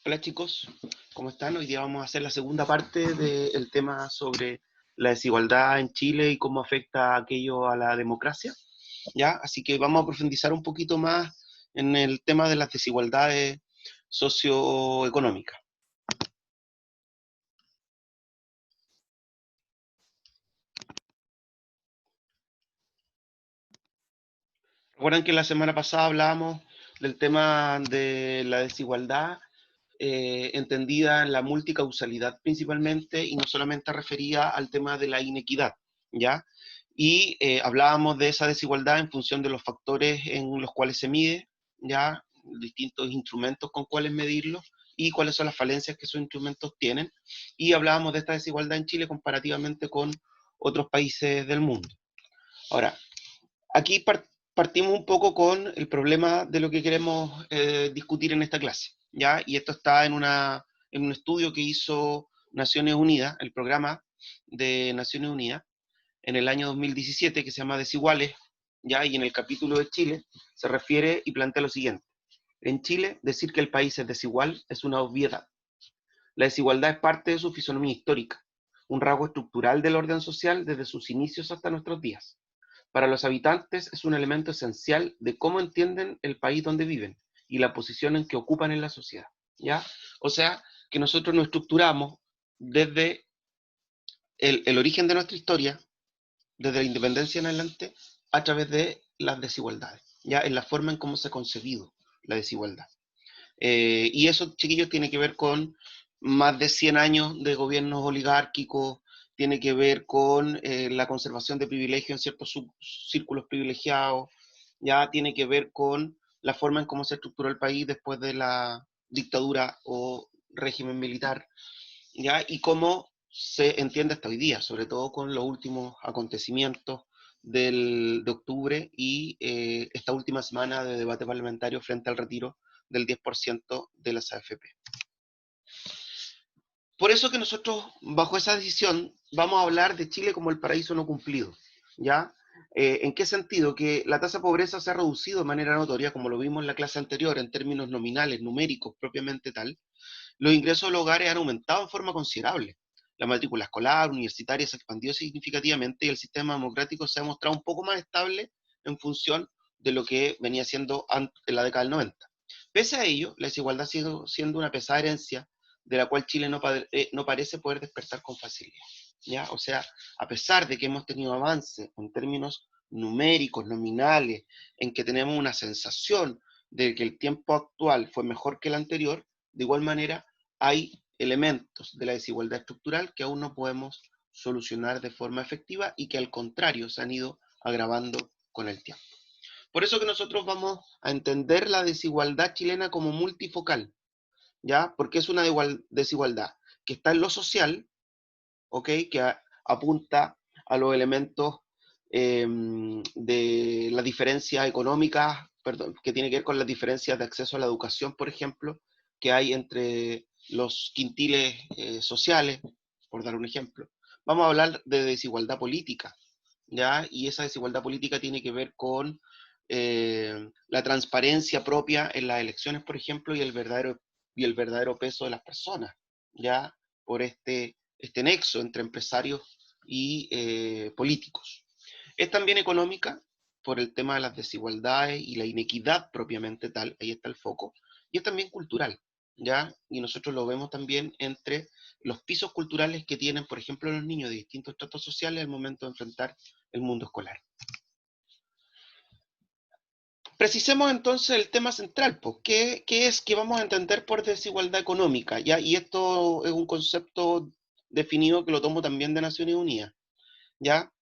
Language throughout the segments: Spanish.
Hola chicos, ¿cómo están? Hoy día vamos a hacer la segunda parte del tema sobre la desigualdad en Chile y cómo afecta aquello a la democracia, ¿ya? Así que vamos a profundizar un poquito más en el tema de las desigualdades socioeconómicas. Recuerdan que la semana pasada hablábamos del tema de la desigualdad entendida en la multicausalidad principalmente y no solamente refería al tema de la inequidad, ¿ya? Y hablábamos de esa desigualdad en función de los factores en los cuales se mide, ¿ya? Distintos instrumentos con cuáles medirlo y cuáles son las falencias que esos instrumentos tienen. Y hablábamos de esta desigualdad en Chile comparativamente con otros países del mundo. Ahora, aquí partimos un poco con el problema de lo que queremos discutir en esta clase, ¿ya? Y esto está en un estudio que hizo Naciones Unidas, el programa de Naciones Unidas, en el año 2017, que se llama Desiguales, ¿ya? Y en el capítulo de Chile se refiere y plantea lo siguiente. En Chile, decir que el país es desigual es una obviedad. La desigualdad es parte de su fisonomía histórica, un rasgo estructural del orden social desde sus inicios hasta nuestros días. Para los habitantes es un elemento esencial de cómo entienden el país donde viven y la posición en que ocupan en la sociedad, ¿ya? O sea, que nosotros nos estructuramos desde el origen de nuestra historia, desde la independencia en adelante, a través de las desigualdades, ¿ya? En la forma en cómo se ha concebido la desigualdad. Y eso, chiquillos, tiene que ver con más de 100 años de gobiernos oligárquicos, tiene que ver con la conservación de privilegios en ciertos círculos privilegiados, ya tiene que ver con la forma en cómo se estructuró el país después de la dictadura o régimen militar, ya, y cómo se entiende hasta hoy día, sobre todo con los últimos acontecimientos de octubre y esta última semana de debate parlamentario frente al retiro del 10% de las AFP. Por eso que nosotros, bajo esa decisión, vamos a hablar de Chile como el paraíso no cumplido, ¿ya? ¿En qué sentido? Que la tasa de pobreza se ha reducido de manera notoria, como lo vimos en la clase anterior, en términos nominales, numéricos, propiamente tal. Los ingresos de los hogares han aumentado en forma considerable. La matrícula escolar, universitaria se expandió significativamente y el sistema democrático se ha mostrado un poco más estable en función de lo que venía siendo en la década del 90. Pese a ello, la desigualdad sigue siendo una pesada herencia de la cual Chile no parece poder despertar con facilidad, ¿ya? O sea, a pesar de que hemos tenido avance en términos numéricos, nominales, en que tenemos una sensación de que el tiempo actual fue mejor que el anterior, de igual manera hay elementos de la desigualdad estructural que aún no podemos solucionar de forma efectiva y que al contrario se han ido agravando con el tiempo. Por eso que nosotros vamos a entender la desigualdad chilena como multifocal, ¿ya? Porque es una desigualdad que está en lo social, ¿ok? Que apunta a los elementos de las diferencias económicas, perdón, que tiene que ver con las diferencias de acceso a la educación, por ejemplo, que hay entre los quintiles sociales, por dar un ejemplo. Vamos a hablar de desigualdad política, ¿ya? Y esa desigualdad política tiene que ver con la transparencia propia en las elecciones, por ejemplo, y el verdadero peso de las personas, ¿ya? Por este nexo entre empresarios y políticos. Es también económica por el tema de las desigualdades y la inequidad propiamente tal, ahí está el foco, y es también cultural, ¿ya? Y nosotros lo vemos también entre los pisos culturales que tienen, por ejemplo, los niños de distintos estratos sociales al momento de enfrentar el mundo escolar. Precisemos entonces el tema central, pues, ¿qué es que vamos a entender por desigualdad económica? ¿Ya? Y esto es un concepto definido que lo tomo también de Naciones Unidas, ¿ya?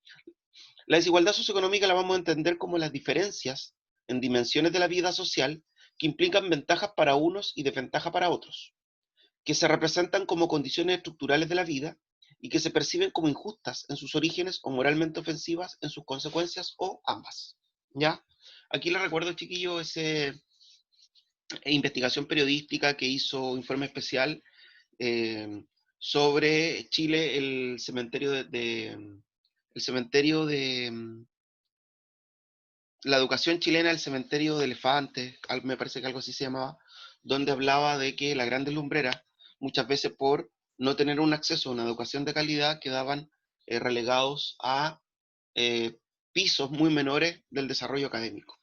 La desigualdad socioeconómica la vamos a entender como las diferencias en dimensiones de la vida social que implican ventajas para unos y desventajas para otros, que se representan como condiciones estructurales de la vida y que se perciben como injustas en sus orígenes o moralmente ofensivas en sus consecuencias o ambas, ¿ya? Aquí les recuerdo, chiquillo, esa investigación periodística que hizo Informe Especial eh, sobre Chile, el cementerio de la educación chilena, el cementerio de elefantes, me parece que algo así se llamaba, donde hablaba de que las grandes lumbreras, muchas veces por no tener un acceso a una educación de calidad, quedaban relegados a pisos muy menores del desarrollo académico.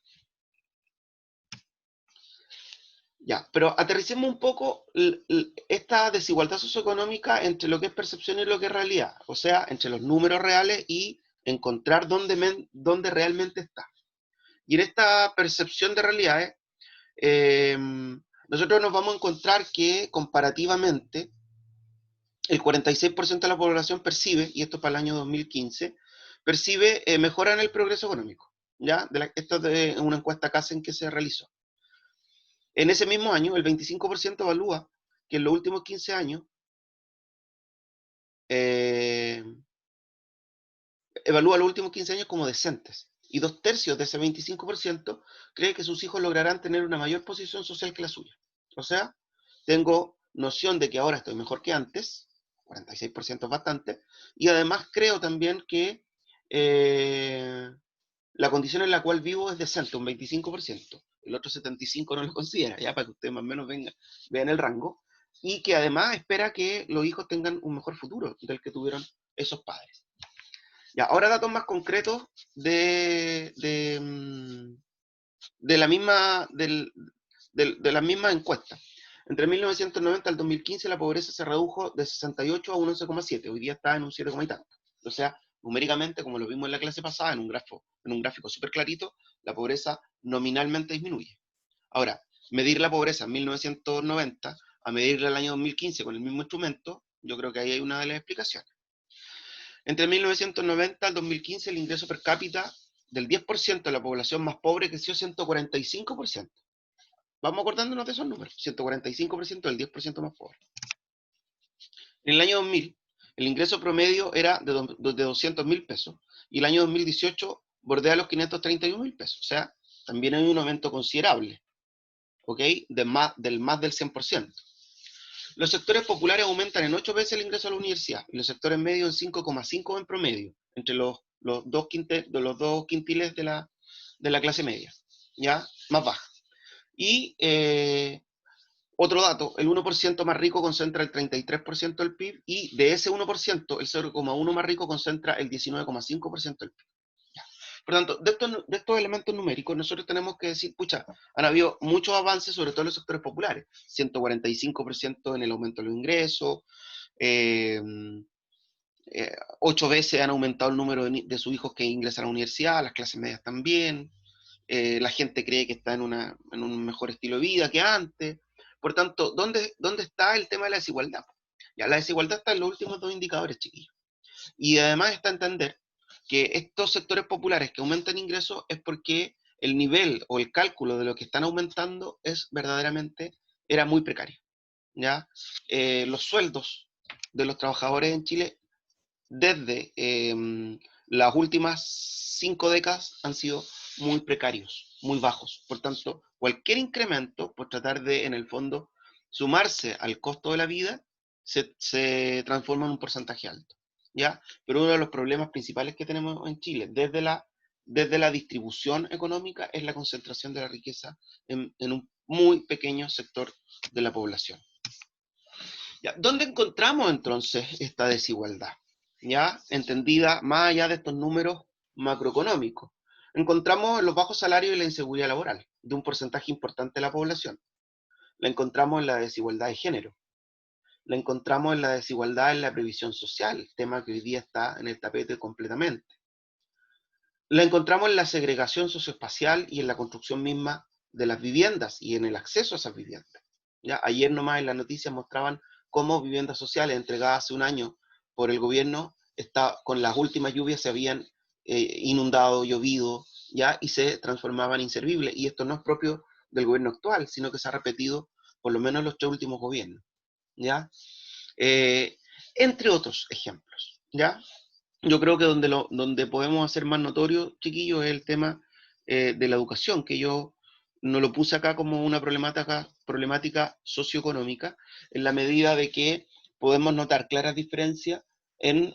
Ya, pero aterricemos un poco esta desigualdad socioeconómica entre lo que es percepción y lo que es realidad, o sea, entre los números reales y encontrar dónde realmente está. Y en esta percepción de realidades, eh, nosotros nos vamos a encontrar que comparativamente el 46% de la población percibe, y esto para el año 2015, percibe mejora en el progreso económico. ¿Ya? Esto es una encuesta CASEN que se realizó. En ese mismo año, el 25% evalúa que en los últimos 15 años eh, evalúa los últimos 15 años como decentes. Y 2/3 de ese 25% cree que sus hijos lograrán tener una mayor posición social que la suya. O sea, tengo noción de que ahora estoy mejor que antes, 46% es bastante, y además creo también que la condición en la cual vivo es decente, un 25%. El otro 75% no lo considera, ya para que ustedes más o menos vean el rango, y que además espera que los hijos tengan un mejor futuro del que tuvieron esos padres. Ya, ahora datos más concretos de la misma, de la misma encuesta. Entre 1990 al 2015 la pobreza se redujo de 68 a un 11,7, hoy día está en un 7, y tanto. O sea, numéricamente, como lo vimos en la clase pasada, en un gráfico súper clarito, la pobreza nominalmente disminuye. Ahora, medir la pobreza en 1990 a medirla el año 2015 con el mismo instrumento, yo creo que ahí hay una de las explicaciones. Entre 1990 al 2015 el ingreso per cápita del 10% de la población más pobre creció 145%. Vamos acordándonos de esos números, 145% del 10% más pobre. En el año 2000, el ingreso promedio era de 200.000 pesos y el año 2018 bordea los 531.000 pesos. O sea, también hay un aumento considerable, ¿ok? Del más del 100%. Los sectores populares aumentan en 8 veces el ingreso a la universidad y los sectores medios en 5,5 en promedio, entre los dos quintiles de la clase media, ¿ya? Más baja. Y otro dato, el 1% más rico concentra el 33% del PIB y de ese 1%, el 0,1 más rico concentra el 19,5% del PIB. Por tanto, de estos elementos numéricos, nosotros tenemos que decir, pucha, han habido muchos avances, sobre todo en los sectores populares, 145% en el aumento de los ingresos, 8 veces han aumentado el número de sus hijos que ingresan a la universidad, las clases medias también, la gente cree que está en un mejor estilo de vida que antes. Por tanto, ¿dónde está el tema de la desigualdad? Ya, la desigualdad está en los últimos dos indicadores, chiquillos. Y además está a entender que estos sectores populares que aumentan ingresos es porque el nivel o el cálculo de lo que están aumentando es verdaderamente, era muy precario. ¿Ya? Los sueldos de los trabajadores en Chile desde las últimas 5 décadas han sido muy precarios, muy bajos. Por tanto, cualquier incremento, por tratar de, en el fondo, sumarse al costo de la vida, se transforma en un porcentaje alto. ¿Ya? Pero uno de los problemas principales que tenemos en Chile, desde la distribución económica, es la concentración de la riqueza en un muy pequeño sector de la población. ¿Ya? ¿Dónde encontramos entonces esta desigualdad? ¿Ya? Entendida más allá de estos números macroeconómicos. Encontramos los bajos salarios y la inseguridad laboral de un porcentaje importante de la población. La encontramos en la desigualdad de género. La encontramos en la desigualdad en la previsión social, tema que hoy día está en el tapete completamente. La encontramos en la segregación socioespacial y en la construcción misma de las viviendas y en el acceso a esas viviendas. ¿Ya? Ayer nomás en las noticias mostraban cómo viviendas sociales entregadas hace un año por el gobierno, con las últimas lluvias se habían inundado, llovido, ¿ya? Y se transformaban en inservibles. Y esto no es propio del gobierno actual, sino que se ha repetido por lo menos en los 3 últimos gobiernos. ¿Ya? Entre otros ejemplos. ¿Ya? Yo creo que donde podemos hacer más notorio, chiquillos, es el tema de la educación, que yo no lo puse acá como una problemática socioeconómica, en la medida de que podemos notar claras diferencias en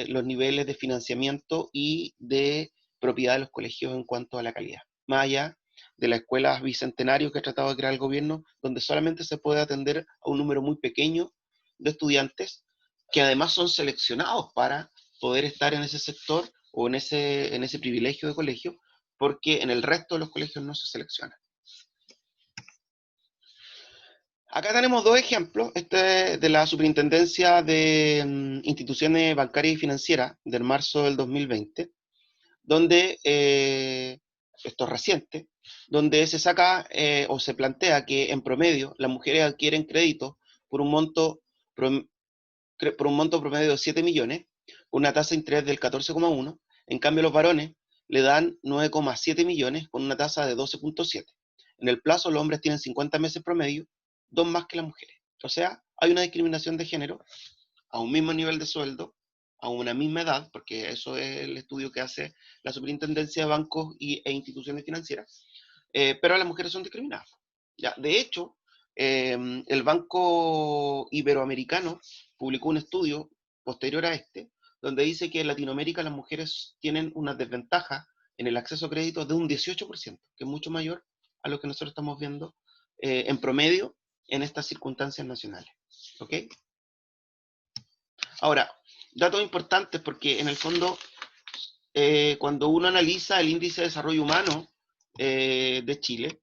los niveles de financiamiento y de propiedad de los colegios en cuanto a la calidad, más allá de las escuelas bicentenarios que ha tratado de crear el gobierno, donde solamente se puede atender a un número muy pequeño de estudiantes, que además son seleccionados para poder estar en ese sector o en ese privilegio de colegio, porque en el resto de los colegios no se selecciona. Acá tenemos dos ejemplos, este es de la Superintendencia de Instituciones Bancarias y Financieras del marzo del 2020, donde, esto es reciente, donde se saca o se plantea que en promedio las mujeres adquieren créditos por un monto, por un monto promedio de 7 millones, con una tasa de interés del 14,1, en cambio los varones le dan 9,7 millones con una tasa de 12,7. En el plazo los hombres tienen 50 meses promedio, dos más que las mujeres. O sea, hay una discriminación de género a un mismo nivel de sueldo, a una misma edad, porque eso es el estudio que hace la Superintendencia de Bancos e Instituciones Financieras, pero las mujeres son discriminadas. Ya, de hecho, el Banco Iberoamericano publicó un estudio posterior a este, donde dice que en Latinoamérica las mujeres tienen una desventaja en el acceso a crédito de un 18%, que es mucho mayor a lo que nosotros estamos viendo en promedio en estas circunstancias nacionales. ¿Ok? Ahora, datos importantes porque en el fondo, cuando uno analiza el índice de desarrollo humano de Chile,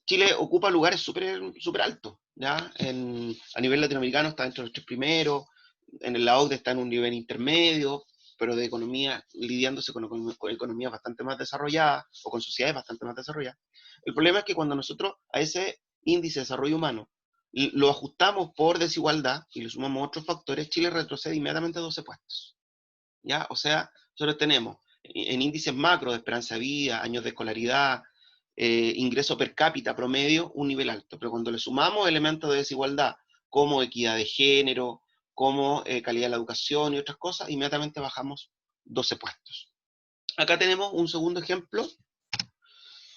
Chile ocupa lugares súper altos, ¿ya? A nivel latinoamericano está entre los tres primeros, en la OCDE está en un nivel intermedio, pero de economía, lidiándose con economías bastante más desarrolladas, o con sociedades bastante más desarrolladas. El problema es que cuando nosotros a ese índice de desarrollo humano lo ajustamos por desigualdad y le sumamos otros factores, Chile retrocede inmediatamente 12 puestos, ¿ya? O sea, nosotros tenemos en índices macro de esperanza de vida, años de escolaridad, ingreso per cápita promedio, un nivel alto. Pero cuando le sumamos elementos de desigualdad, como equidad de género, como calidad de la educación y otras cosas, inmediatamente bajamos 12 puestos. Acá tenemos un segundo ejemplo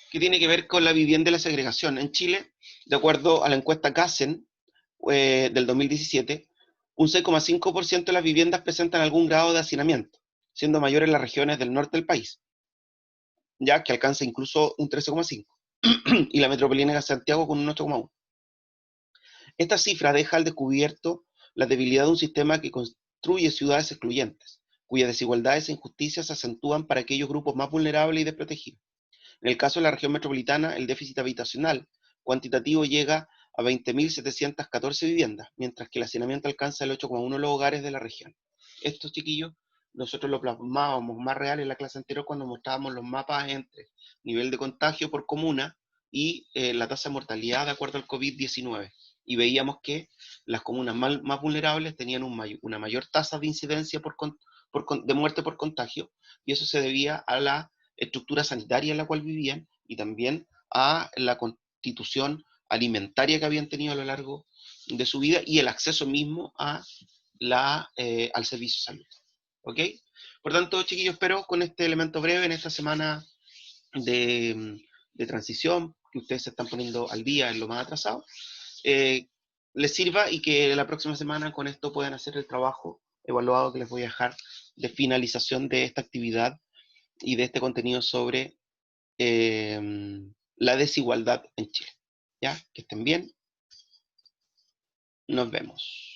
que tiene que ver con la vivienda y la segregación. En Chile, de acuerdo a la encuesta CASEN del 2017, un 6,5% de las viviendas presentan algún grado de hacinamiento, siendo mayor en las regiones del norte del país, ya que alcanza incluso un 13,5%, y la metropolitana de Santiago con un 8,1%. Esta cifra deja al descubierto la debilidad de un sistema que construye ciudades excluyentes, cuyas desigualdades e injusticias se acentúan para aquellos grupos más vulnerables y desprotegidos. En el caso de la región metropolitana, el déficit habitacional cuantitativo llega a 20.714 viviendas, mientras que el hacinamiento alcanza el 8,1% de los hogares de la región. Estos, chiquillos, nosotros lo plasmábamos más real en la clase anterior cuando mostrábamos los mapas entre nivel de contagio por comuna y la tasa de mortalidad de acuerdo al COVID-19. Y veíamos que las comunas más vulnerables tenían una mayor tasa de incidencia de muerte por contagio, y eso se debía a la estructura sanitaria en la cual vivían y también a la constitución alimentaria que habían tenido a lo largo de su vida y el acceso mismo al servicio de salud. ¿Ok? Por tanto, chiquillos, espero con este elemento breve en esta semana de transición, que ustedes se están poniendo al día en lo más atrasado, les sirva y que la próxima semana con esto puedan hacer el trabajo evaluado que les voy a dejar de finalización de esta actividad y de este contenido sobre la desigualdad en Chile. ¿Ya? Que estén bien. Nos vemos.